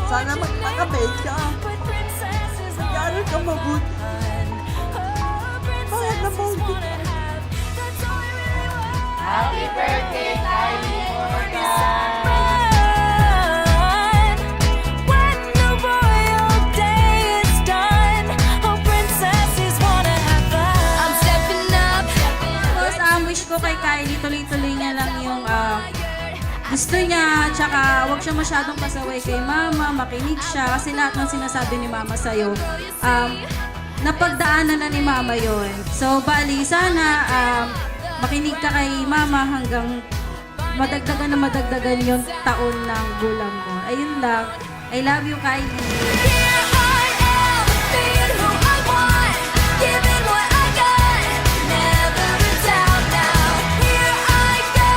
Sana magpakamay ka. Mag-aaral ka mabuti. Mahal na mahal kita. Happy birthday, Kylie Morgan! When the royal day is done, oh princesses wanna have fun. I'm stepping up. Tapos, wish ko kay Kylie, tuloy-tuloy niya lang yung gusto niya, tsaka huwag siya masyadong pasaway kay mama, makinig siya, kasi lahat ng sinasabi ni mama sa'yo, napagdaanan na ni mama yon. So, bali, sana makinig ka kay mama hanggang madagdagan yung taon ng gulang mo. Ayun lang. I love you, Kylie. Here I am, being who I want, giving what I got, never a doubt now. Here I go,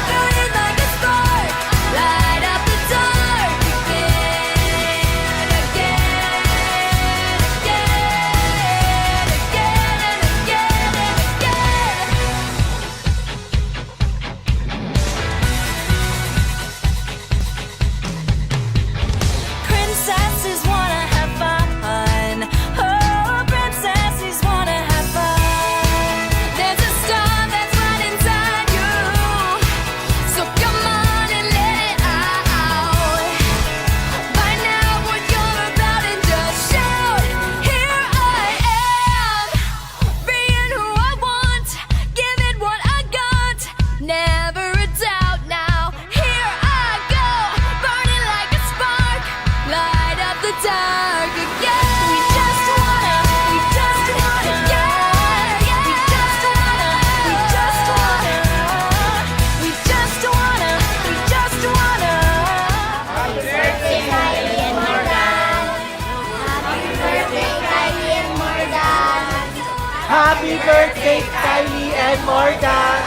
burning like a spark, light up the dark again, again, again, again, and again, and again. Princesses wanna have fun. Oh, princesses wanna have fun. There's a star that's right inside you. So come on and let it out. By now, what you're about and just shout. Here I am, being who I want, giving what I got. Never a doubt now. Here I go, burning like a spark. Light up the dark again. We just wanna, yeah, yeah. We just wanna, we just wanna. We just wanna, we just wanna. Happy birthday, Kylie and Morgan! Happy birthday, Kylie and Morgan! Happy birthday, Kylie and Morgan!